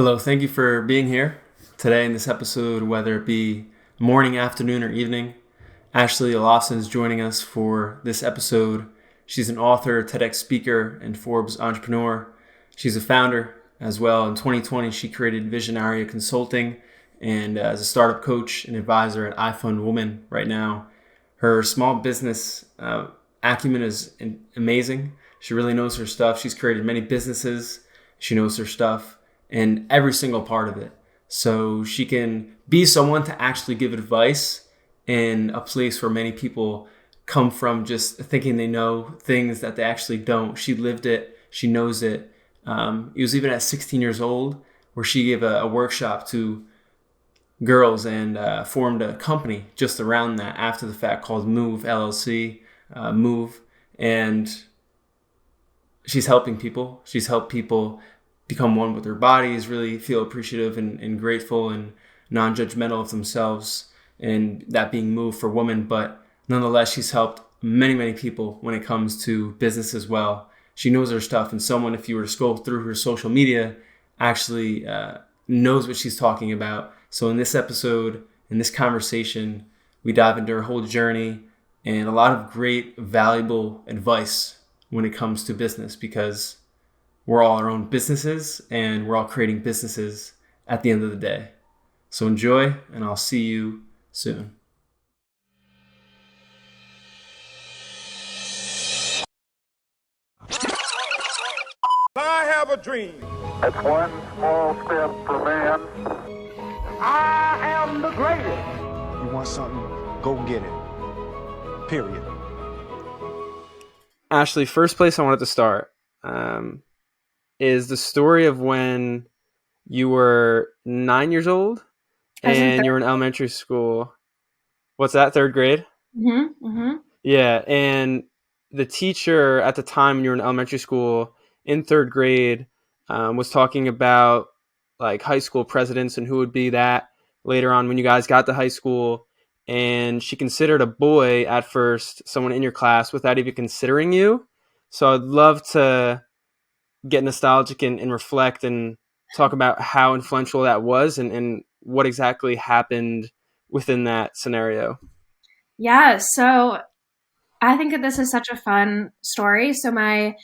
Hello, thank you for being here today in this episode, whether it be morning, afternoon, or evening. Ashley Olafson is joining us for this episode. She's an author, TEDx speaker, and Forbes entrepreneur. She's a founder as well. In 2020, she created Visionaria Consulting and as a startup coach and advisor at iFund Woman right now. Her small business acumen is amazing. She really knows her stuff. She's created many businesses. She knows her stuff and every single part of it. So she can be someone to actually give advice in a place where many people come from just thinking they know things that they actually don't. She lived it. She knows it. It was even at 16 years old where she gave a workshop to girls and formed a company just around that after the fact called Move LLC, Move. And she's helping people. She's helped people become one with their bodies, really feel appreciative and grateful and non-judgmental of themselves, and that being Move for women. But nonetheless, she's helped many, many people when it comes to business as well. She knows her stuff, and someone, if you were to scroll through her social media, actually knows what she's talking about. So in this episode, in this conversation, we dive into her whole journey and a lot of great, valuable advice when it comes to business, because we're all our own businesses and we're all creating businesses at the end of the day. So enjoy, and I'll see you soon. I have a dream. It's one small step for man. I am the greatest. You want something, go get it. Period. Ashley, first place I wanted to start is the story of when you were 9 years old and you were in elementary school. What's that, third grade? Yeah, and the teacher at the time when you were in elementary school in third grade was talking about like high school presidents and who would be that later on when you guys got to high school. And she considered a boy at first, someone in your class, without even considering you. So I'd love to get nostalgic and reflect and talk about how influential that was and what exactly happened within that scenario. Yeah, so I think that this is such a fun story. So my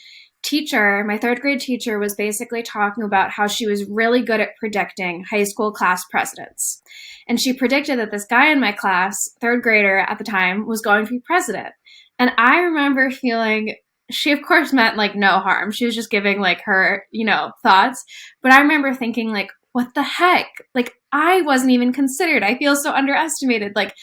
third grade teacher, was basically talking about how she was really good at predicting high school class presidents. And she predicted that this guy in my class, third grader at the time, was going to be president. And I remember feeling, she of course meant like no harm. She was just giving like her, thoughts. But I remember thinking like, what the heck? Like I wasn't even considered. I feel so underestimated. Like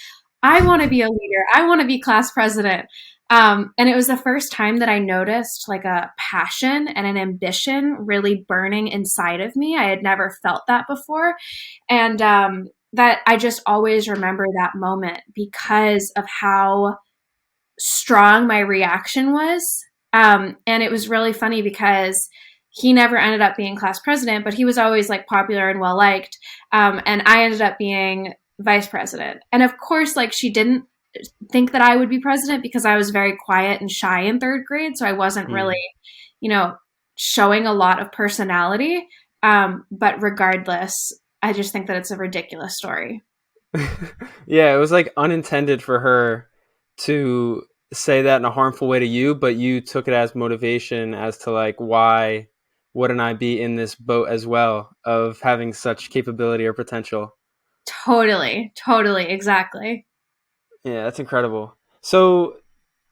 I want to be a leader. I want to be class president. And it was the first time that I noticed like a passion and an ambition really burning inside of me. I had never felt that before. And that I just always remember that moment because of how strong my reaction was. And it was really funny because he never ended up being class president, but he was always like popular and well liked. And I ended up being vice president. And of course, like she didn't think that I would be president because I was very quiet and shy in third grade. So I wasn't really, showing a lot of personality. But regardless, I just think that it's a ridiculous story. Yeah, it was like unintended for her to say that in a harmful way to you, but you took it as motivation as to like, why wouldn't I be in this boat as well of having such capability or potential? Totally, exactly. Yeah, that's incredible. So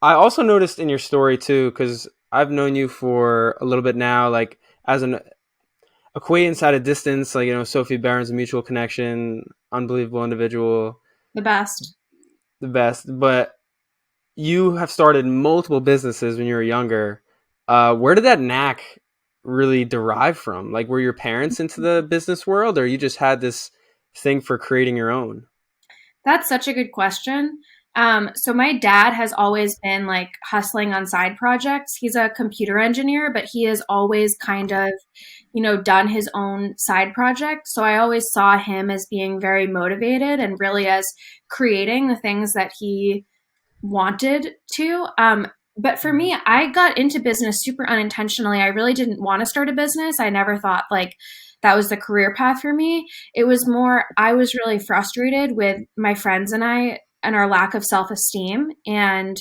I also noticed in your story too, because I've known you for a little bit now, like as an acquaintance at a distance, like, Sophie Barron's a mutual connection, unbelievable individual. The best. But you have started multiple businesses when you were younger. Where did that knack really derive from? Like, were your parents into the business world, or you just had this thing for creating your own? That's such a good question. So my dad has always been like hustling on side projects. He's a computer engineer, but he has always kind of, done his own side project. So I always saw him as being very motivated and really as creating the things that he wanted to. But for me, I got into business super unintentionally. I really didn't want to start a business. I never thought like that was the career path for me. It was more, I was really frustrated with my friends and I and our lack of self-esteem and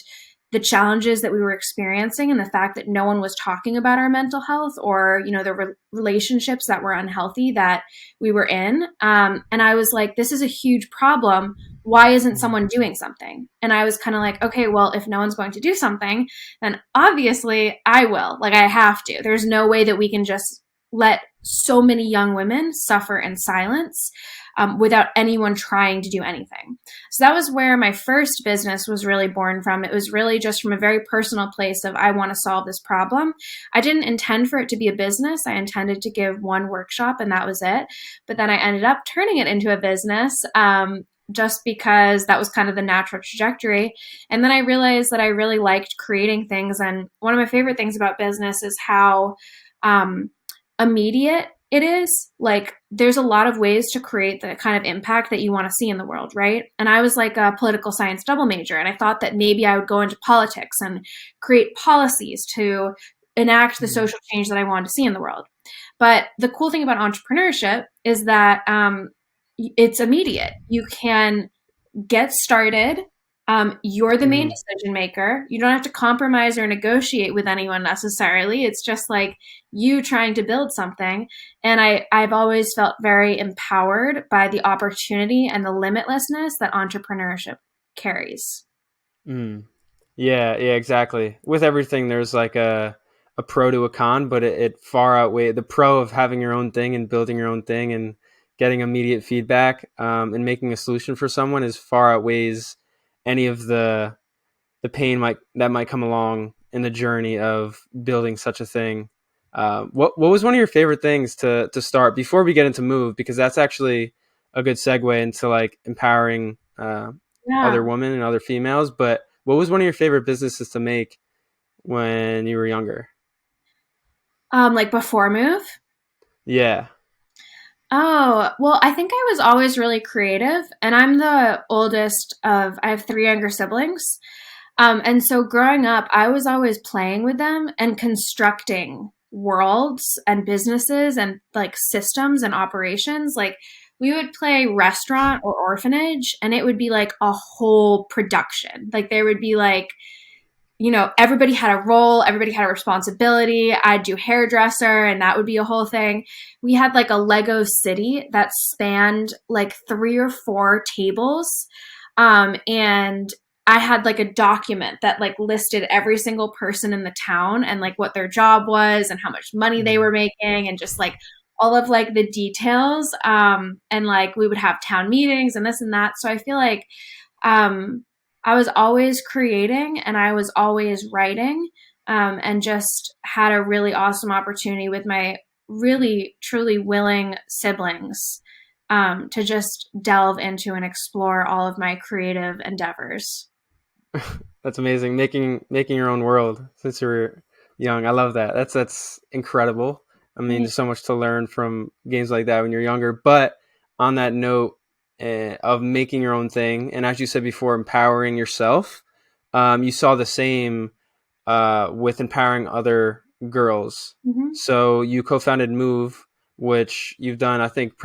the challenges that we were experiencing and the fact that no one was talking about our mental health or, the relationships that were unhealthy that we were in. And I was like, this is a huge problem. Why isn't someone doing something? And I was kind of like, okay, well, if no one's going to do something, then obviously I will. Like, I have to. There's no way that we can just let so many young women suffer in silence without anyone trying to do anything. So that was where my first business was really born from. It was really just from a very personal place of, I want to solve this problem. I didn't intend for it to be a business. I intended to give one workshop and that was it. But then I ended up turning it into a business just because that was kind of the natural trajectory. And then I realized that I really liked creating things. And one of my favorite things about business is how immediate it is. Like, there's a lot of ways to create the kind of impact that you want to see in the world, right? And I was like a political science double major, and I thought that maybe I would go into politics and create policies to enact the social change that I wanted to see in the world. But the cool thing about entrepreneurship is that it's immediate. You can get started. You're the main decision maker. You don't have to compromise or negotiate with anyone necessarily. It's just like you trying to build something. And I've always felt very empowered by the opportunity and the limitlessness that entrepreneurship carries. Yeah, exactly. With everything, there's like a pro to a con, but it far outweighs the pro of having your own thing and building your own thing and getting immediate feedback and making a solution for someone is far outweighs any of the pain that might come along in the journey of building such a thing. What was one of your favorite things to start before we get into Move? Because that's actually a good segue into like empowering other women and other females. But what was one of your favorite businesses to make when you were younger? Like before Move? Yeah. Oh, well, I think I was always really creative, and I'm the oldest I have three younger siblings. And so growing up, I was always playing with them and constructing worlds and businesses and like systems and operations. Like, we would play restaurant or orphanage, and it would be like a whole production. Like, there would be like, everybody had a role, everybody had a responsibility. I'd do hairdresser, and that would be a whole thing. We had like a Lego city that spanned like 3 or 4 tables. And I had like a document that like listed every single person in the town and like what their job was and how much money they were making and just like all of like the details. And like we would have town meetings and this and that. So I feel like, I was always creating and I was always writing, and just had a really awesome opportunity with my really, truly willing siblings to just delve into and explore all of my creative endeavors. That's amazing. Making your own world since you were young. I love that. That's incredible. I mean, there's so much to learn from games like that when you're younger. But on that note, of making your own thing, and as you said before, empowering yourself, you saw the same with empowering other girls. So you co-founded Move, which you've done, I think you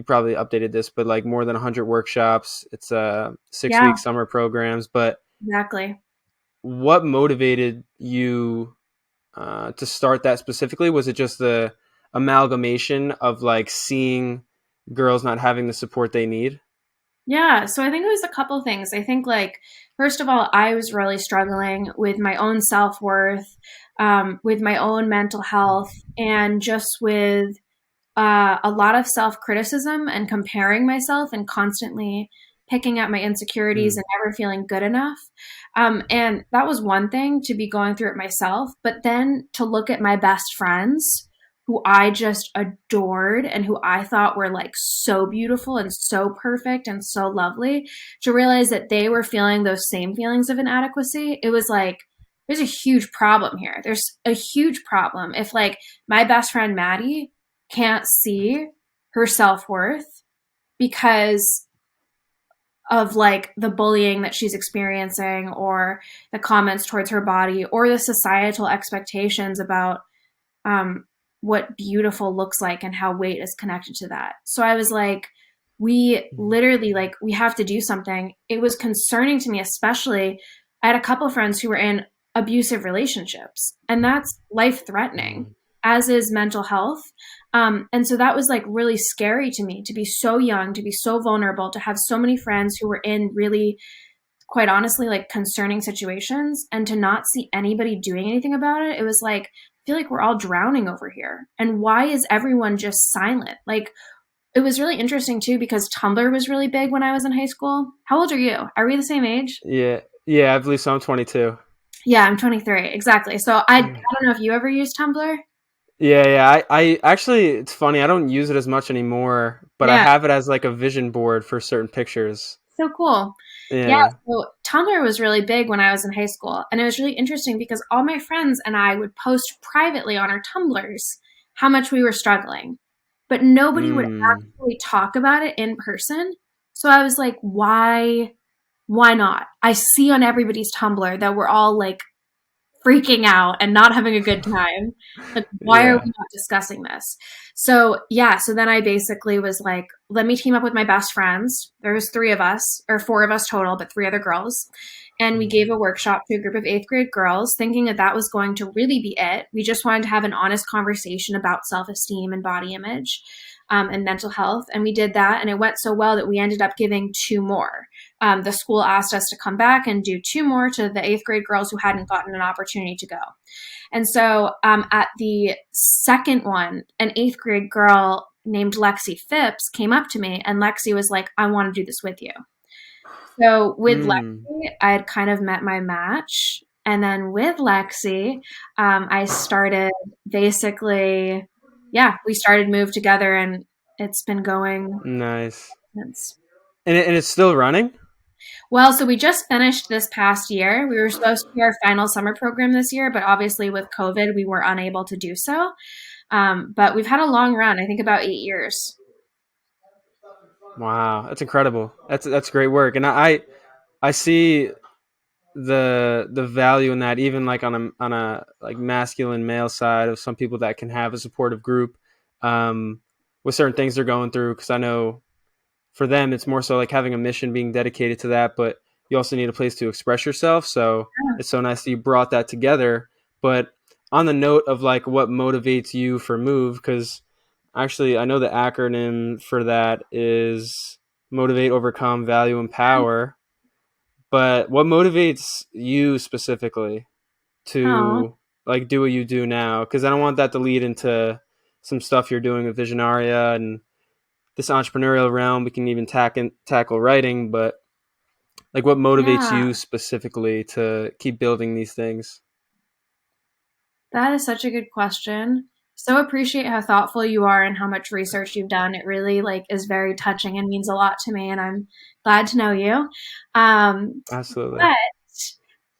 probably updated this, but like more than 100 workshops. It's 6-week summer programs. But exactly, what motivated you to start that specifically? Was it just the amalgamation of like seeing girls not having the support they need? Yeah, so I think it was a couple things. I think, like, first of all, I was really struggling with my own self-worth, with my own mental health, and just with a lot of self-criticism and comparing myself and constantly picking at my insecurities and never feeling good enough. And that was one thing, to be going through it myself, but then to look at my best friends who I just adored and who I thought were like so beautiful and so perfect and so lovely, to realize that they were feeling those same feelings of inadequacy. It was like, there's a huge problem here. There's a huge problem. If like my best friend Maddie can't see her self-worth because of like the bullying that she's experiencing or the comments towards her body or the societal expectations about what beautiful looks like and how weight is connected to that. So I was like, we literally, like, we have to do something. It was concerning to me, especially I had a couple of friends who were in abusive relationships, and that's life threatening, as is mental health. And so that was like really scary to me, to be so young, to be so vulnerable, to have so many friends who were in really, quite honestly, like concerning situations, and to not see anybody doing anything about it. It was like, I feel like we're all drowning over here. And why is everyone just silent? Like, it was really interesting too, because Tumblr was really big when I was in high school. How old are you? Are we the same age? Yeah, I believe so. I'm 22. Yeah, I'm 23. Exactly. So I don't know if you ever used Tumblr. Yeah. I actually, it's funny. I don't use it as much anymore, but I Yeah. have it as like a vision board for certain pictures. So cool. Yeah. Yeah. So Tumblr was really big when I was in high school. And it was really interesting because all my friends and I would post privately on our Tumblrs how much we were struggling, but nobody would actually talk about it in person. So I was like, why not? I see on everybody's Tumblr that we're all like freaking out and not having a good time. Like, why are Yeah. we not discussing this? So yeah, so then I basically was like, let me team up with my best friends. There was 3 of us, or 4 of us total, but 3 other girls. And we gave a workshop to a group of 8th grade girls, thinking that that was going to really be it. We just wanted to have an honest conversation about self-esteem and body image, and mental health. And we did that, and it went so well that we ended up giving 2 more. The school asked us to come back and do 2 more to the 8th grade girls who hadn't gotten an opportunity to go. And so at the second one, an 8th grade girl named Lexi Phipps came up to me, and Lexi was like, I want to do this with you. So with Lexi, I had kind of met my match. And then with Lexi, I started basically, we started Move together, and it's been going Nice. since. And it's still running? Well, so we just finished this past year. We were supposed to do our final summer program this year, but obviously with COVID, we were unable to do so. But we've had a long run, I think about 8 years. Wow, that's incredible. That's great work. And I see the value in that, even like on a like masculine male side, of some people that can have a supportive group with certain things they're going through, because I know for them it's more so like having a mission, being dedicated to that, but you also need a place to express yourself. So it's so nice that you brought that together. But on the note of like what motivates you for Move, because actually I know the acronym for that is Motivate, Overcome, Value, Empower. But what motivates you specifically to like do what you do now? Because I don't want that to lead into some stuff you're doing with Visionaria and this entrepreneurial realm. We can even tackle writing, but like what motivates you specifically to keep building these things? That is such a good question. So appreciate how thoughtful you are and how much research you've done. It really like is very touching and means a lot to me, and I'm glad to know you. Absolutely. But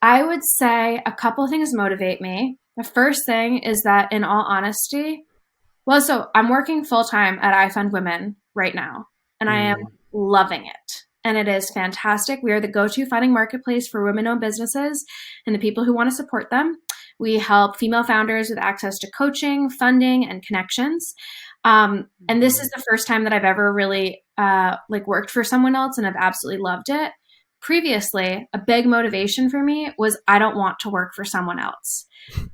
I would say a couple of things motivate me. The first thing is that, in all honesty, so I'm working full-time at iFund Women right now, and I am loving it. And it is fantastic. We are the go-to funding marketplace for women-owned businesses and the people who want to support them. We help female founders with access to coaching, funding, and connections. And this is the first time that I've ever really worked for someone else, and I've absolutely loved it. Previously, a big motivation for me was I don't want to work for someone else.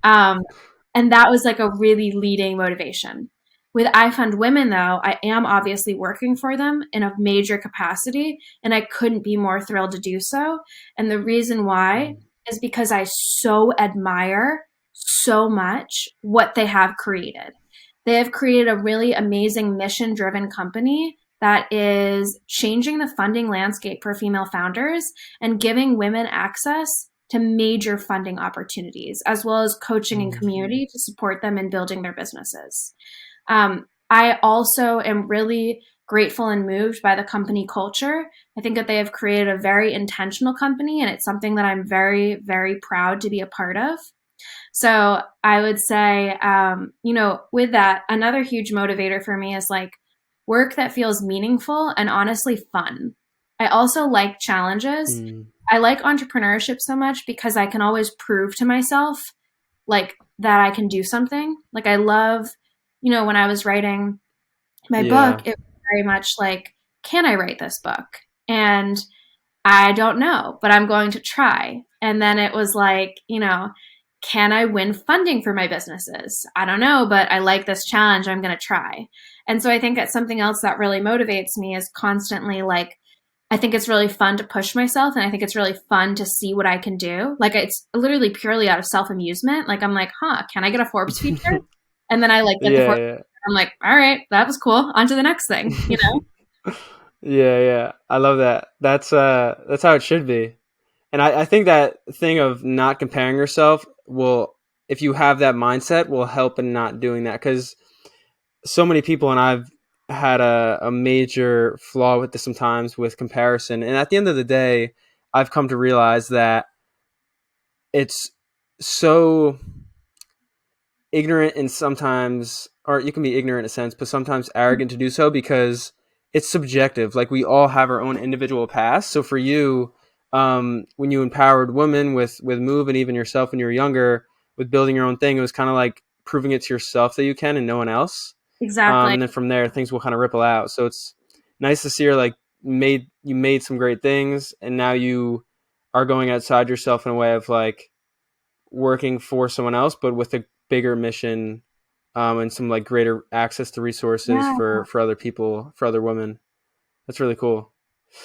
And that was like a really leading motivation. With iFund Women, though, I am obviously working for them in a major capacity, and I couldn't be more thrilled to do so. And the reason why is because I so admire so much what they have created. They have created a really amazing mission-driven company that is changing the funding landscape for female founders and giving women access to major funding opportunities, as well as coaching and community to support them in building their businesses. I also am really grateful and moved by the company culture. I think that they have created a very intentional company, and it's something that I'm very, very proud to be a part of. So I would say, with that, another huge motivator for me is like work that feels meaningful and honestly fun. I also like challenges. I like entrepreneurship so much because I can always prove to myself like that I can do something. Like I love when I was writing my book, it was very much like, can I write this book? And I don't know, but I'm going to try. And then it was like, can I win funding for my businesses? I don't know, but I like this challenge. I'm going to try. And so I think it's something else that really motivates me is constantly like, I think it's really fun to push myself. And I think it's really fun to see what I can do. Like it's literally purely out of self-amusement. Like I'm like, can I get a Forbes feature? And then I like get the Forbes feature. I'm like, all right, that was cool. On to the next thing, Yeah. I love that. That's how it should be. And I think that thing of not comparing yourself will, if you have that mindset, will help in not doing that. Because so many people, and I've had a major flaw with this sometimes with comparison. And at the end of the day, I've come to realize that it's so ignorant and sometimes, or you can be ignorant in a sense, but sometimes arrogant to do so because it's subjective. Like we all have our own individual past. So for you, when you empowered women with Move and even yourself when you were younger with building your own thing, it was kind of like proving it to yourself that you can and no one else. Exactly. And then from there, things will kind of ripple out. So it's nice to see her like you made some great things, and now you are going outside yourself in a way of like working for someone else, but with a bigger mission, and some like greater access to resources for other people, for other women. That's really cool.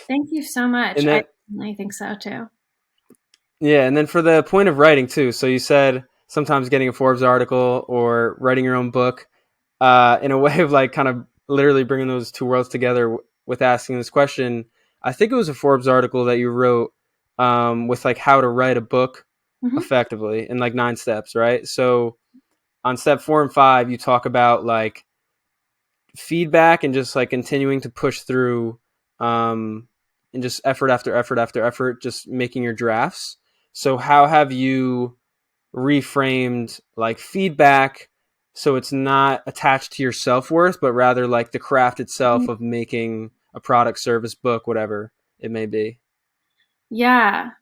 Thank you so much. And then, I think so too. Yeah, and then for the point of writing too. So you said sometimes getting a Forbes article or writing your own book. In a way of like kind of literally bringing those two worlds together with asking this question. I think it was a Forbes article that you wrote with like how to write a book effectively in like 9 steps, right? So on step 4 and 5, you talk about like feedback and just like continuing to push through and just effort after effort after effort, just making your drafts. So how have you reframed like feedback so it's not attached to your self-worth, but rather like the craft itself of making a product, service, book, whatever it may be? Yeah.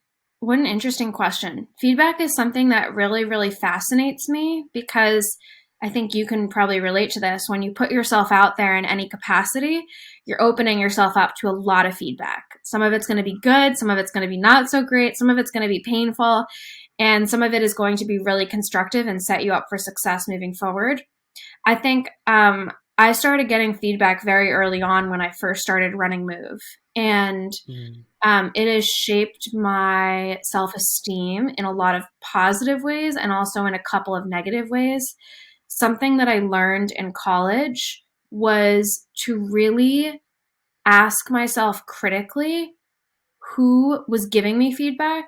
What an interesting question. Feedback is something that really, really fascinates me because I think you can probably relate to this. When you put yourself out there in any capacity, you're opening yourself up to a lot of feedback. Some of it's going to be good. Some of it's going to be not so great. Some of it's going to be painful. And some of it is going to be really constructive and set you up for success moving forward. I think I started getting feedback very early on when I first started running Move. And it has shaped my self-esteem in a lot of positive ways and also in a couple of negative ways. Something that I learned in college was to really ask myself critically who was giving me feedback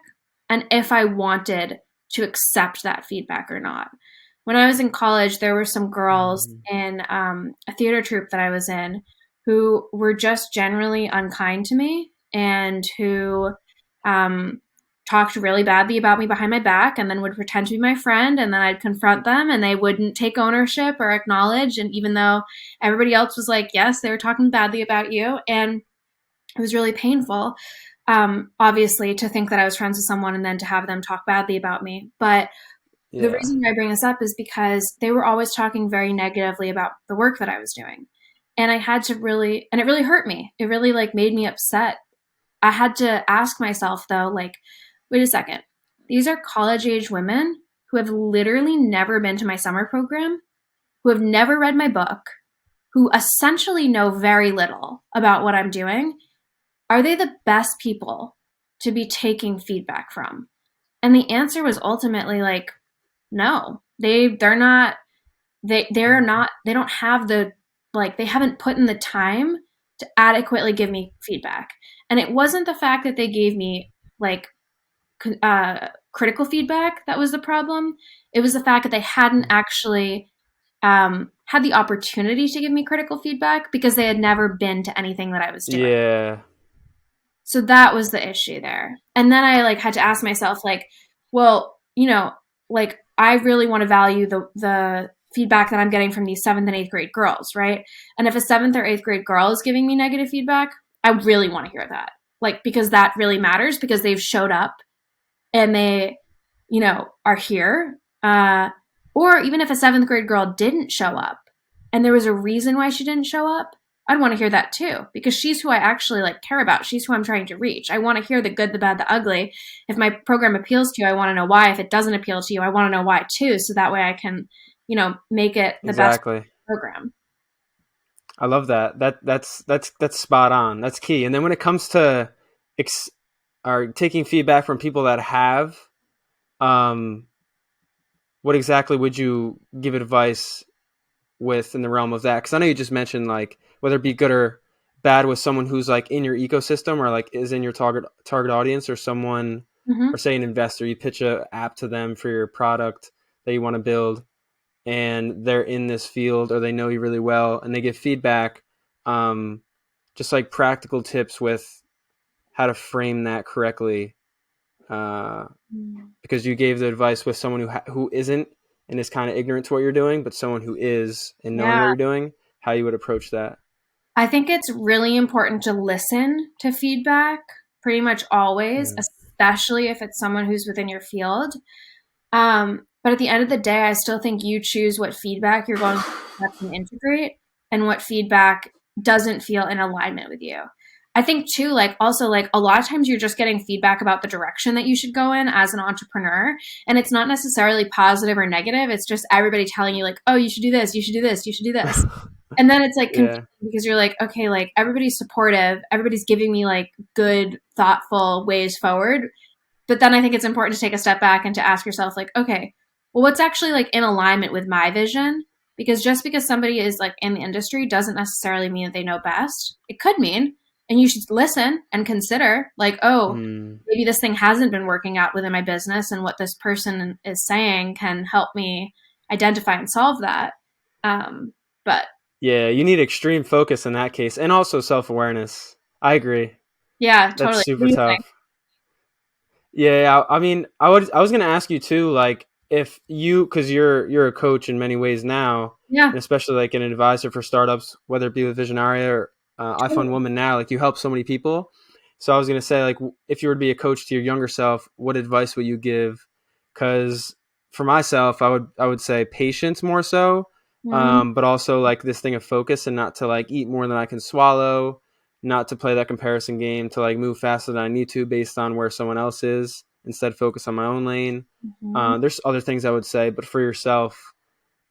and if I wanted to accept that feedback or not. When I was in college, there were some girls in a theater troupe that I was in who were just generally unkind to me and who talked really badly about me behind my back and then would pretend to be my friend, and then I'd confront them and they wouldn't take ownership or acknowledge. And even though everybody else was like, yes, they were talking badly about you. And it was really painful, obviously, to think that I was friends with someone and then to have them talk badly about me. But the reason I bring this up is because they were always talking very negatively about the work that I was doing. And I had to really, and it really hurt me. It really like made me upset. I had to ask myself though, like, wait a second. These are college age women who have literally never been to my summer program, who have never read my book, who essentially know very little about what I'm doing. Are they the best people to be taking feedback from? And the answer was ultimately like, no, they're not, they don't have the, like, they haven't put in the time to adequately give me feedback. And it wasn't the fact that they gave me like critical feedback that was the problem. It was the fact that they hadn't actually had the opportunity to give me critical feedback because they had never been to anything that I was doing. Yeah. So that was the issue there. And then I like had to ask myself like, well, like I really want to value the feedback that I'm getting from these 7th and 8th grade girls, right? And if a 7th or 8th grade girl is giving me negative feedback, I really want to hear that. Like, because that really matters because they've showed up and they, are here. Or even if a 7th grade girl didn't show up, and there was a reason why she didn't show up, I'd want to hear that too, because she's who I actually like care about. She's who I'm trying to reach. I want to hear the good, the bad, the ugly. If my program appeals to you, I want to know why. If it doesn't appeal to you, I want to know why too. So that way I can, make it the best program. I love that. That's spot on. That's key. And then when it comes to taking feedback from people that have, what exactly would you give advice with in the realm of that? Because I know you just mentioned like whether it be good or bad with someone who's like in your ecosystem or like is in your target audience, or someone, or say an investor, you pitch a app to them for your product that you want to build, and they're in this field or they know you really well and they give feedback, just like practical tips with how to frame that correctly, because you gave the advice with someone who isn't and is kind of ignorant to what you're doing, but someone who is and knowing what you're doing, how you would approach that. I think it's really important to listen to feedback pretty much always, especially if it's someone who's within your field. But at the end of the day, I still think you choose what feedback you're going to accept and integrate, and what feedback doesn't feel in alignment with you. I think too, like also like a lot of times you're just getting feedback about the direction that you should go in as an entrepreneur. And it's not necessarily positive or negative. It's just everybody telling you like, oh, you should do this, you should do this, you should do this. And then it's like confusing because you're like, okay, like everybody's supportive. Everybody's giving me like good, thoughtful ways forward. But then I think it's important to take a step back and to ask yourself like, okay, well, what's actually like in alignment with my vision? Because just because somebody is like in the industry doesn't necessarily mean that they know best. It could mean. And you should listen and consider like, oh, maybe this thing hasn't been working out within my business, and what this person is saying can help me identify and solve that. But yeah, you need extreme focus in that case, and also self-awareness. I agree. Yeah, totally. That's super tough. Yeah, I mean, I was going to ask you too, like if you, because you're a coach in many ways now, and especially like an advisor for startups, whether it be with Visionaria or iPhone Woman now, like you help so many people. So I was going to say, like, if you were to be a coach to your younger self, what advice would you give? Because for myself, I would say patience more so, but also like this thing of focus, and not to like eat more than I can swallow, not to play that comparison game, to like move faster than I need to based on where someone else is, instead focus on my own lane. There's other things I would say, but for yourself,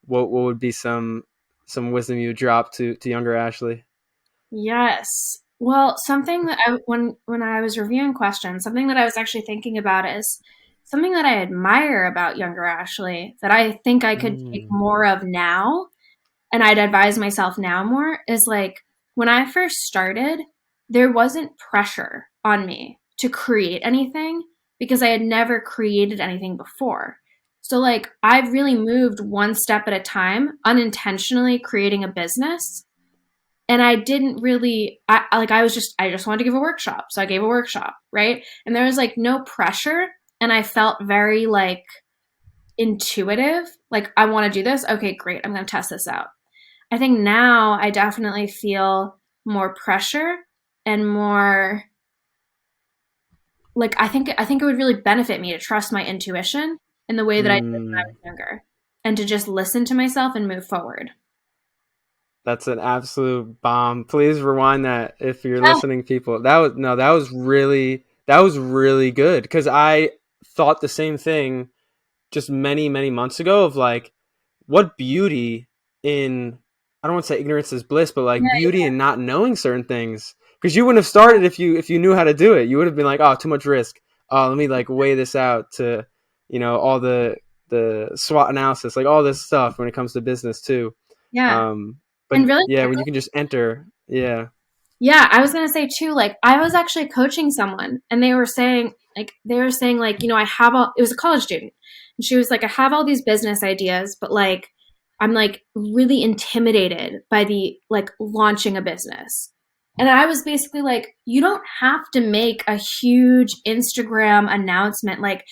what would be some wisdom you would drop to younger Ashley? Yes. Well, something that when I was reviewing questions, something that I was actually thinking about is something that I admire about younger Ashley that I think I could take more of now, and I'd advise myself now more, is like when I first started, there wasn't pressure on me to create anything because I had never created anything before. So like I've really moved one step at a time, unintentionally creating a business. And I didn't really, I just wanted to give a workshop. So I gave a workshop, right? And there was like no pressure. And I felt very like intuitive. Like, I want to do this. Okay, great. I'm going to test this out. I think now I definitely feel more pressure and more like, I think it would really benefit me to trust my intuition in the way that I did when I was younger, and to just listen to myself and move forward. That's an absolute bomb. Please rewind that if you're listening, people. That was really good, because I thought the same thing just many, many months ago of like, what beauty in, I don't want to say ignorance is bliss, but like beauty in not knowing certain things. Because you wouldn't have started if you knew how to do it. You would have been like, oh, too much risk. Oh, let me like weigh this out to, all the SWOT analysis, like all this stuff when it comes to business too. Yeah. But and really, when you can just enter. Yeah. Yeah. I was going to say too, like I was actually coaching someone, and they were saying like, I have it was a college student, and she was like, I have all these business ideas, but like, I'm like really intimidated by the like launching a business. And I was basically like, you don't have to make a huge Instagram announcement like,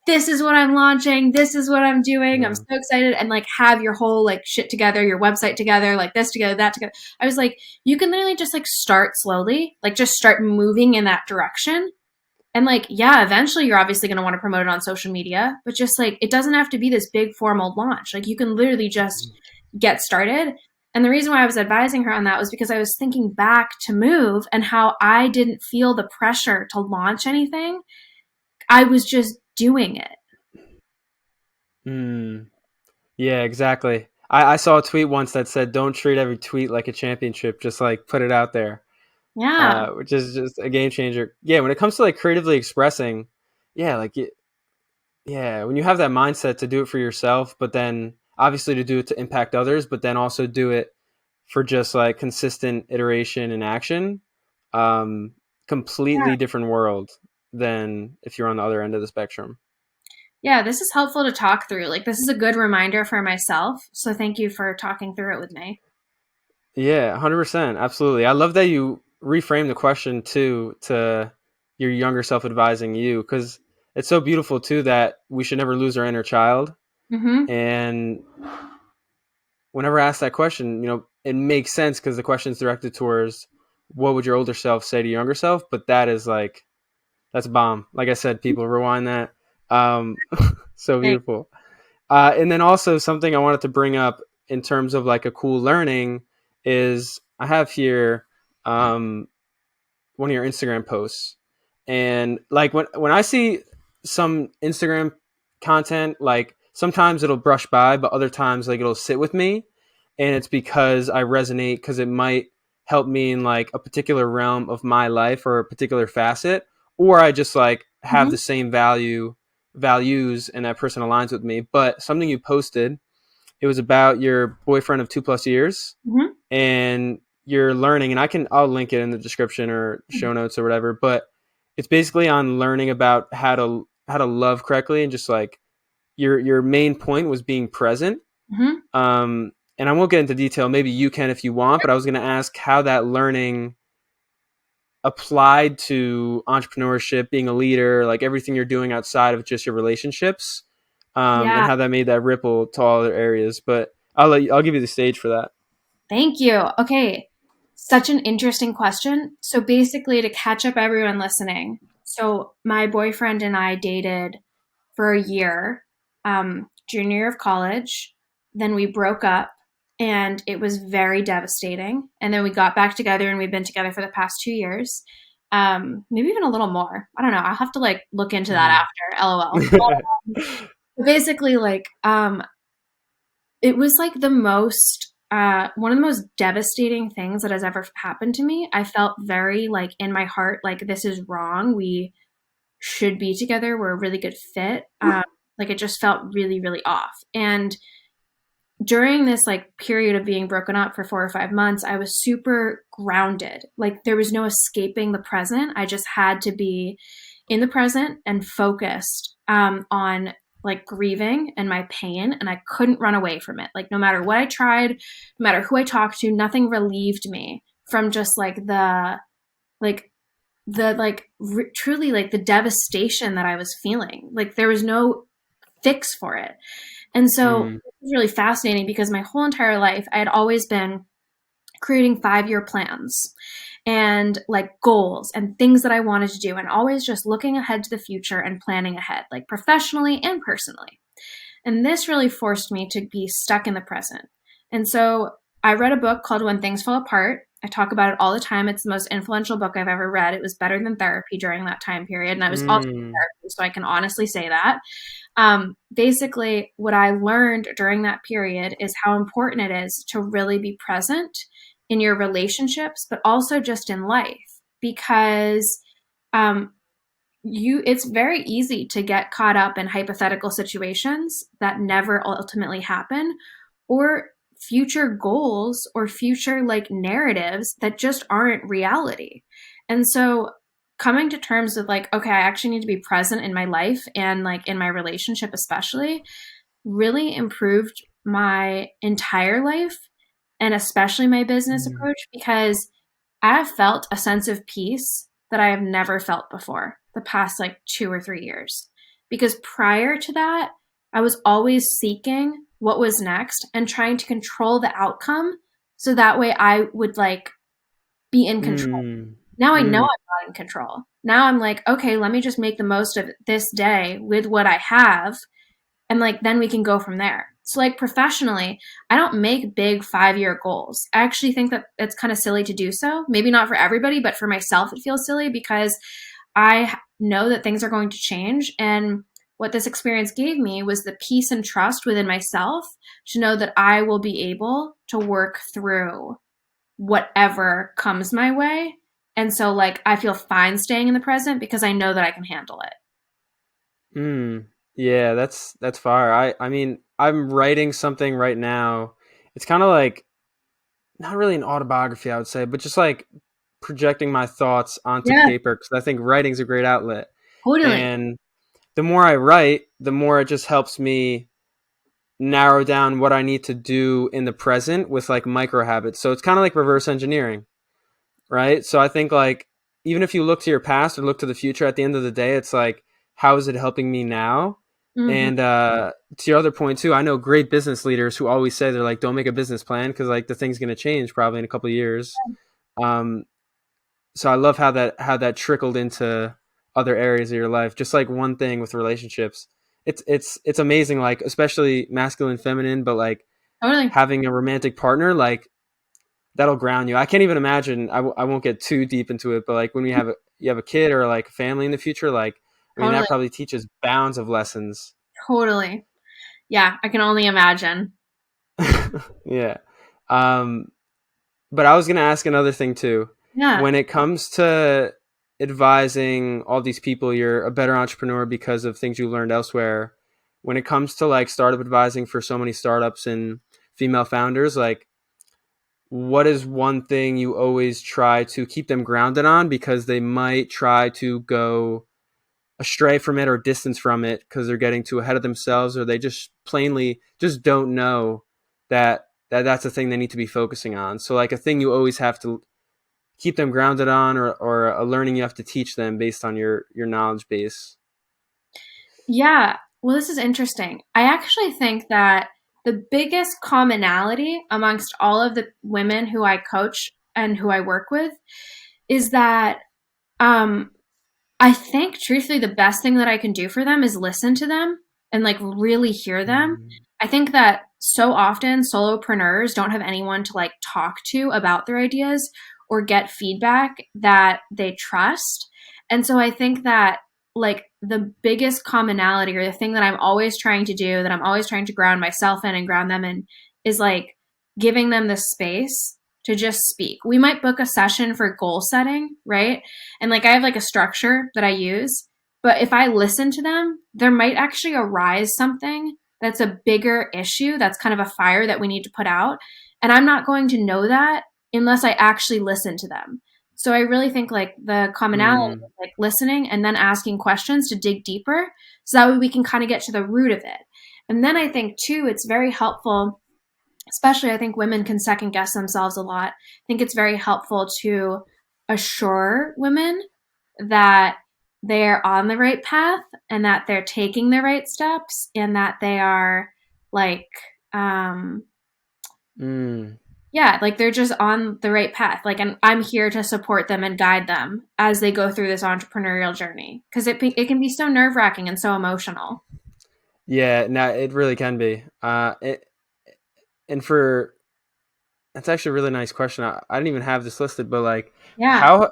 this is what I'm launching, this is what I'm doing, I'm so excited, and like have your whole like shit together, your website together, like this together, that together. I was like, you can literally just like start slowly, like just start moving in that direction. And like, yeah, eventually you're obviously going to want to promote it on social media, but just like, it doesn't have to be this big formal launch. Like you can literally just get started. And the reason why I was advising her on that was because I was thinking back to move and how I didn't feel the pressure to launch anything. I was just doing it. Yeah, exactly. I saw a tweet once that said, "Don't treat every tweet like a championship. Just like put it out there," Yeah. which is just a game changer. Yeah, when it comes to like creatively expressing, yeah, like yeah, when you have that mindset to do it for yourself, but then obviously to do it to impact others, but then also do it for just like consistent iteration and action, um, completely different world than if you're on the other end of the spectrum. Yeah, this is helpful to talk through. Like, this is a good reminder for myself. So thank you for talking through it with me. Yeah, 100%. Absolutely. I love that you reframe the question too to your younger self advising you, because it's so beautiful too that we should never lose our inner child. Mm-hmm. And whenever I ask that question, it makes sense because the question is directed towards what would your older self say to your younger self? But that is like, that's bomb. Like I said, people rewind that. So Thanks. beautiful. And then also something I wanted to bring up in terms of like a cool learning is I have here one of your Instagram posts, and like when I see some Instagram content, like sometimes it'll brush by, but other times like it'll sit with me, and it's because I resonate because it might help me in like a particular realm of my life or a particular facet, or I just like have Mm-hmm. the same values and that person aligns with me. But something you posted, it was about your boyfriend of 2+ years Mm-hmm. and you're learning, and I'll link it in the description or show notes or whatever, but it's basically on learning about how to love correctly, and just like your main point was being present. Mm-hmm. And I won't get into detail, maybe you can if you want, but I was going to ask how that learning applied to entrepreneurship, being a leader, like everything you're doing outside of just your relationships, and Yeah. how that made that ripple to all other areas. But I'll give you the stage for that. Thank you. Okay. Such an interesting question. So basically, to catch up everyone listening, so my boyfriend and I dated for a year, junior year of college. Then we broke up, and it was very devastating. And then we got back together, and we've been together for the past 2 years, maybe even a little more. I don't know. I'll have to like look into that after. LOL. But basically, like, it was like the most one of the most devastating things that has ever happened to me. I felt very like in my heart, like this is wrong. We should be together. We're a really good fit. Like it just felt really, really off. And during this like period of being broken up for 4 or 5 months, I was super grounded. Like there was no escaping the present. I just had to be in the present and focused on like grieving and my pain, and I couldn't run away from it. Like no matter what I tried, no matter who I talked to, nothing relieved me from just like truly like the devastation that I was feeling. Like there was no fix for it. And so it was really fascinating because my whole entire life I had always been creating 5-year plans and like goals and things that I wanted to do, and always just looking ahead to the future and planning ahead, like professionally and personally. And this really forced me to be stuck in the present. And so I read a book called When Things Fall Apart. I talk about it all the time. It's the most influential book I've ever read. It was better than therapy during that time period. And I was also in therapy, so I can honestly say that. Basically, what I learned during that period is how important it is to really be present in your relationships, but also just in life, because it's very easy to get caught up in hypothetical situations that never ultimately happen, or future goals or future like narratives that just aren't reality. And so coming to terms with like, okay, I actually need to be present in my life and like in my relationship especially, really improved my entire life, and especially my business approach, because I have felt a sense of peace that I have never felt before the past like 2 or 3 years. Because prior to that, I was always seeking what was next and trying to control the outcome so that way I would like be in control. Now I know I'm not in control. Now I'm like, okay, let me just make the most of this day with what I have, and like then we can go from there. So like professionally, I don't make big 5-year goals. I actually think that it's kind of silly to do so. Maybe not for everybody, but for myself, it feels silly because I know that things are going to change. And what this experience gave me was the peace and trust within myself to know that I will be able to work through whatever comes my way. And so like I feel fine staying in the present because I know that I can handle it. Yeah, that's fire. I mean, I'm writing something right now. It's kind of like not really an autobiography, I would say, but just like projecting my thoughts onto Yeah, paper because I think writing's a great outlet. totally. And the more I write, the more it just helps me narrow down what I need to do in the present with like micro habits. So it's kind of like reverse engineering, right? So I think like even if you look to your past or look to the future, at the end of the day, it's like, how is it helping me now? Hmm. And to your other point too, I know great business leaders who always say they're like, don't make a business plan because like the thing's going to change probably in a couple of years. Um, so I love how that trickled into other areas of your life. Just like one thing with relationships, it's amazing. Like especially masculine, feminine, but like Totally. having a romantic partner, like that'll ground you. I can't even imagine. I won't get too deep into it, but like when you have a kid or like a family in the future, like I mean Totally. that probably teaches bounds of lessons. Totally. Yeah, I can only imagine. Yeah. Um, but I was gonna ask another thing too. Yeah. When it comes to advising all these people, you're a better entrepreneur because of things you learned elsewhere. When it comes to like startup advising for so many startups and female founders, like what is one thing you always try to keep them grounded on because they might try to go astray from it or distance from it because they're getting too ahead of themselves or they just plainly just don't know that's a thing they need to be focusing on. So like a thing you always have to keep them grounded on or a learning you have to teach them based on your knowledge base. Yeah. Well, this is interesting. I actually think that the biggest commonality amongst all of the women who I coach and who I work with is that um, I think truthfully the best thing that I can do for them is listen to them and like really hear them. Mm. I think that so often solopreneurs don't have anyone to like talk to about their ideas or get feedback that they trust. And so I think that like the biggest commonality or the thing that I'm always trying to do, that I'm always trying to ground myself in and ground them in, is like giving them the space to just speak. We might book a session for goal setting, right? And like I have like a structure that I use, but if I listen to them, there might actually arise something that's a bigger issue, that's kind of a fire that we need to put out. And I'm not going to know that unless I actually listen to them. So I really think like the commonality Mm. is like listening and then asking questions to dig deeper so that way we can kind of get to the root of it. And then I think too, it's very helpful, especially I think women can second guess themselves a lot. I think it's very helpful to assure women that they're on the right path and that they're taking the right steps and that they are like um Mm. yeah, like they're just on the right path. Like, and I'm here to support them and guide them as they go through this entrepreneurial journey because it can be so nerve wracking and so emotional. Yeah, no, it really can be. And for that's actually a really nice question. I didn't even have this listed, but like, Yeah. how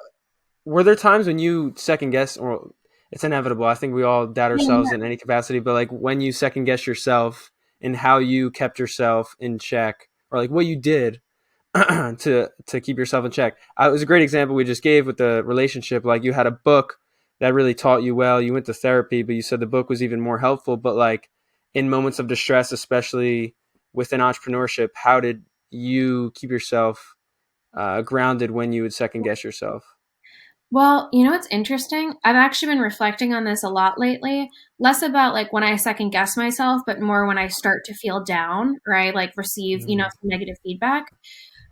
were there times when you second guess, or it's inevitable? I think we all doubt ourselves Yeah. in any capacity, but like when you second guess yourself and how you kept yourself in check, or like what you did to keep yourself in check. It was a great example we just gave with the relationship. Like you had a book that really taught you well. You went to therapy, but you said the book was even more helpful. But like in moments of distress, especially within entrepreneurship, how did you keep yourself grounded when you would second guess yourself? Well, you know what's interesting? I've actually been reflecting on this a lot lately. Less about like when I second guess myself, but more when I start to feel down or I like receive, Mm. some negative feedback.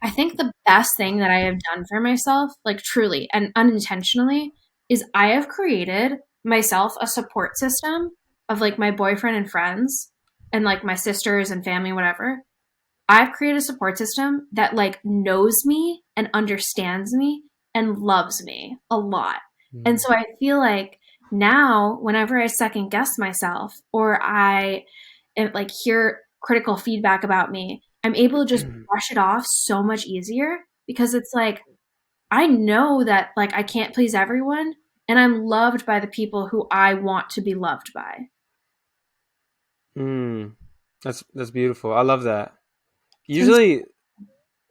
I think the best thing that I have done for myself, like truly and unintentionally, is I have created myself a support system of like my boyfriend and friends and like my sisters and family, whatever. I've created a support system that like knows me and understands me and loves me a lot. And Mm. so I feel like now whenever I second guess myself or I like hear critical feedback about me, I'm able to just brush it off so much easier because it's like, I know that like I can't please everyone and I'm loved by the people who I want to be loved by. That's beautiful. I love that. Usually,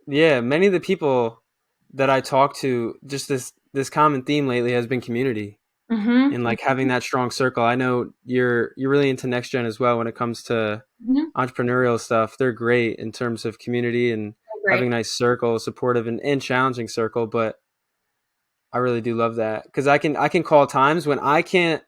yeah, many of the people that I talk to, just this common theme lately has been community Mm-hmm. and like having that strong circle. I know you're really into next gen as well when it comes to Mm-hmm. entrepreneurial stuff. They're great in terms of community and having a Great. nice circle, supportive and challenging circle. But I really do love that because I can call times when I can't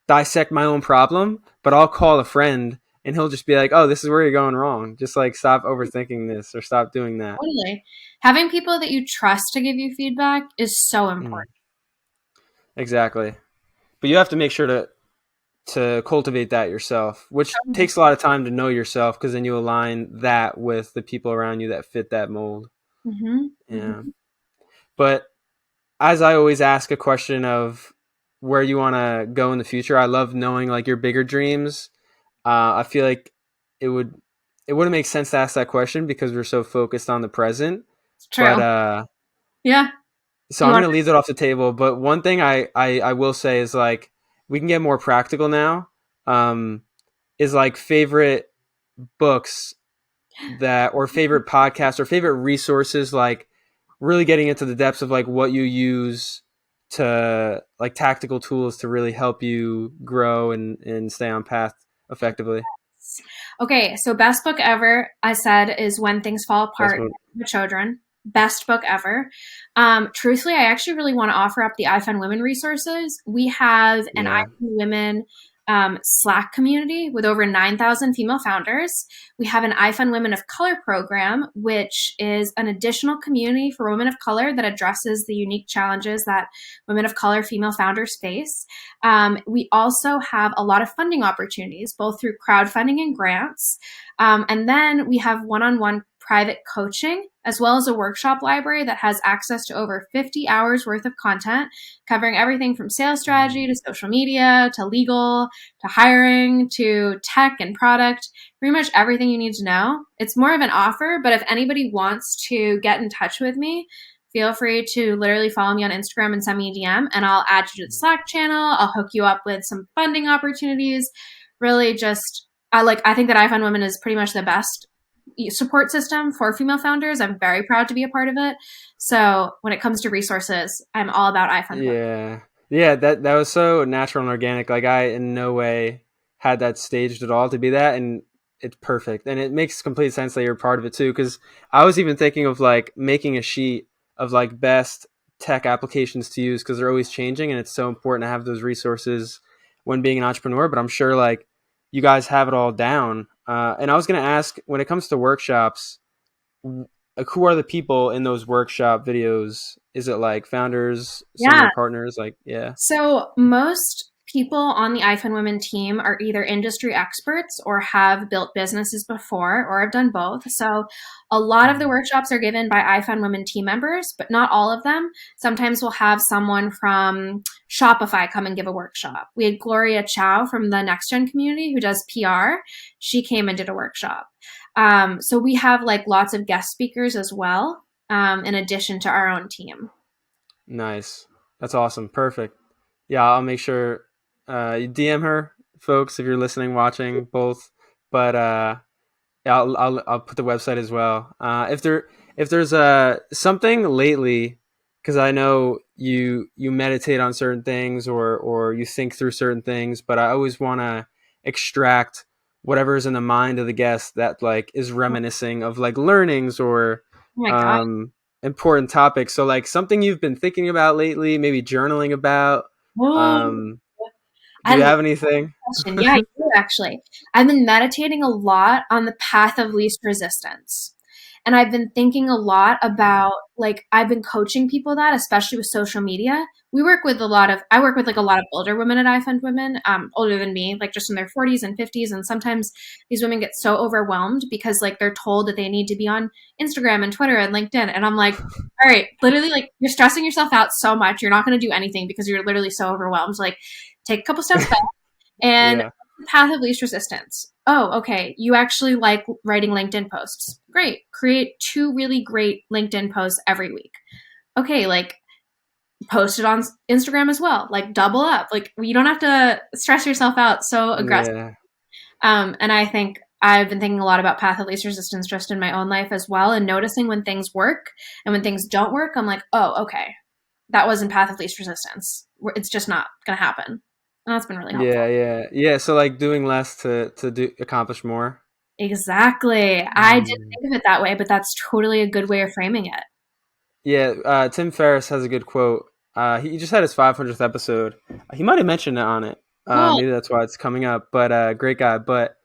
dissect my own problem, but I'll call a friend and he'll just be like, "Oh, this is where you're going wrong. Just like stop overthinking this or stop doing that." Totally. Having people that you trust to give you feedback is so Mm, important. exactly. But you have to make sure to cultivate that yourself, which takes a lot of time to know yourself because then you align that with the people around you that fit that mold. Mm-hmm. Yeah. But as I always ask a question of where you want to go in the future, I love knowing like your bigger dreams. I feel like it would it wouldn't make sense to ask that question because we're so focused on the present. It's But true. Yeah. so You I'm want gonna leave it off the table. But one thing I will say is like we can get more practical now. Um, is like favorite books that or favorite podcasts or favorite resources like really getting into the depths of like what you use to like tactical tools to really help you grow and stay on path effectively. Okay, so best book ever, I said, is When Things Fall That's Apart, what. The Children. Best book ever. Truthfully, I actually really want to offer up the iFund Women resources. We have an Yeah. iFund Women Slack community with over 9,000 female founders. We have an iFund Women of Color program, which is an additional community for women of color that addresses the unique challenges that women of color female founders face. We also have a lot of funding opportunities, both through crowdfunding and grants. And then we have one-on-one private coaching, as well as a workshop library that has access to over 50 hours worth of content, covering everything from sales strategy to social media to legal to hiring to tech and product, pretty much everything you need to know. It's more of an offer, but if anybody wants to get in touch with me, feel free to literally follow me on Instagram and send me a DM, and I'll add you to the Slack channel. I'll hook you up with some funding opportunities. Really, just I think that iFund Women is pretty much the best support system for female founders. I'm very proud to be a part of it. So when it comes to resources, I'm all about iFund Women. Yeah, that was so natural and organic. Like I in no way had that staged at all to be that, and it's perfect. And it makes complete sense that you're part of it too. Because I was even thinking of like making a sheet of like best tech applications to use because they're always changing, and it's so important to have those resources when being an entrepreneur. But I'm sure like you guys have it all down. And I was going to ask when it comes to workshops, like who are the people in those workshop videos? Is it like founders, some of Yeah. your partners? Like, yeah. So most people on the iFund Women team are either industry experts or have built businesses before or have done both. So a lot of the workshops are given by iFund Women team members, but not all of them. Sometimes we'll have someone from Shopify come and give a workshop. We had Gloria Chow from the Next Gen community who does PR. She came and did a workshop. So we have like lots of guest speakers as well, in addition to our own team. Nice. That's awesome. Perfect. Yeah, I'll make sure you DM her, folks, if you're listening, watching, both. But yeah, I'll put the website as well. If there's something lately, because I know you meditate on certain things or you think through certain things, but I always want to extract whatever's in the mind of the guest that like is reminiscing of like learnings or Oh my God. important topics. So like something you've been thinking about lately, maybe journaling about. Whoa. Do you have anything? Question. Yeah, I do actually. I've been meditating a lot on the path of least resistance. And I've been thinking a lot about like I've been coaching people that, especially with social media. I work with like a lot of older women at iFund Women, older than me, like just in their 40s and 50s. And sometimes these women get so overwhelmed because like they're told that they need to be on Instagram and Twitter and LinkedIn. And I'm like, all right, literally like you're stressing yourself out so much. You're not going to do anything because you're literally so overwhelmed. Like take a couple steps back and Yeah. path of least resistance. oh, okay, you actually like writing LinkedIn posts. Great. Create 2 really great LinkedIn posts every week. Okay, like post it on Instagram as well. Like double up. Like you don't have to stress yourself out so aggressively. Yeah. And I think I've been thinking a lot about path of least resistance just in my own life as well, and noticing when things work and when things don't work. I'm like, oh, okay, that wasn't path of least resistance. It's just not going to happen. And that's been really helpful. Yeah. So like doing less to accomplish more. Exactly. I didn't think of it that way, but that's totally a good way of framing it. Yeah. Tim Ferriss has a good quote. He just had his 500th episode. He might have mentioned it on it. Cool. Maybe that's why it's coming up. But great guy. But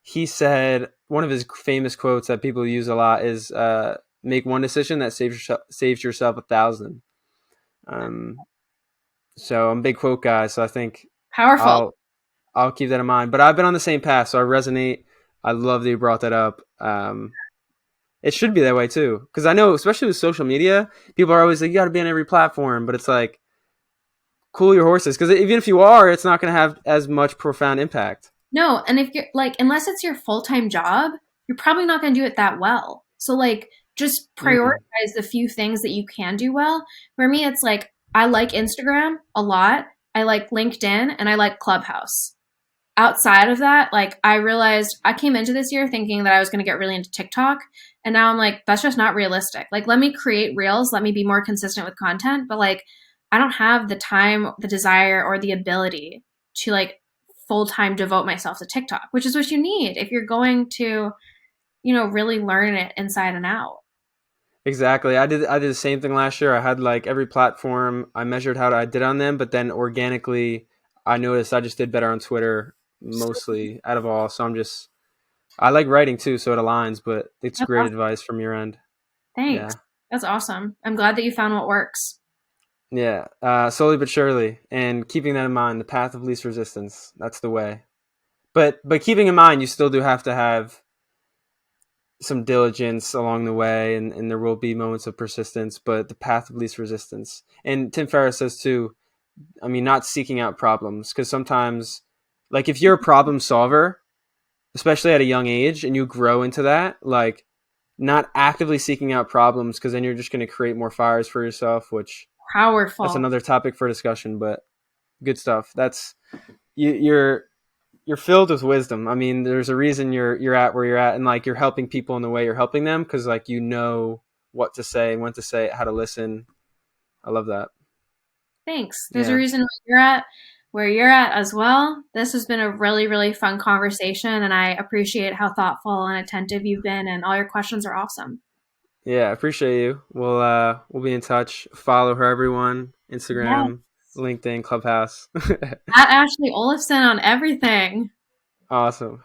he said one of his famous quotes that people use a lot is "Make one decision that saves yourself 1,000." So I'm a big quote guy. So I think Powerful. I'll keep that in mind. But I've been on the same path, so I resonate. I love that you brought that up. It should be that way too, because I know, especially with social media, people are always like, "You got to be on every platform," but it's like, cool your horses, because even if you are, it's not going to have as much profound impact. No, and if you're like, unless it's your full-time job, you're probably not going to do it that well. So like, just prioritize the few things that you can do well. For me, it's like, I like Instagram a lot. I like LinkedIn and I like Clubhouse. Outside of that, like I realized I came into this year thinking that I was going to get really into TikTok. And now I'm like, that's just not realistic. Like, let me create reels. Let me be more consistent with content. But like, I don't have the time, the desire, or the ability to like full-time devote myself to TikTok, which is what you need if you're going to, really learn it inside and out. Exactly. I did the same thing last year. I had like every platform. I measured how I did on them, but then organically, I noticed I just did better on Twitter mostly out of all. So I like writing too, so it aligns. But it's That's great awesome. advice from your end. Thanks. Yeah. That's awesome. I'm glad that you found what works. Yeah, slowly but surely, and keeping that in mind, the path of least resistance. That's the way. But keeping in mind, you still do have to have some diligence along the way, and there will be moments of persistence. But the path of least resistance. And Tim Ferriss says too. I mean, not seeking out problems, because sometimes, like if you're a problem solver, especially at a young age, and you grow into that, like not actively seeking out problems, because then you're just going to create more fires for yourself, which. Powerful. That's another topic for discussion, but good stuff. That's you're filled with wisdom. I mean, there's a reason you're at where you're at, and like you're helping people in the way you're helping them, because like you know what to say and when to say it, how to listen. I love that. Thanks. There's a reason where you're at as well. This has been a really, really fun conversation, and I appreciate how thoughtful and attentive you've been, and all your questions are awesome. Yeah, I appreciate you. We'll be in touch. Follow her, everyone. Instagram, Yes. LinkedIn, Clubhouse. At Ashley Olafson on everything. Awesome.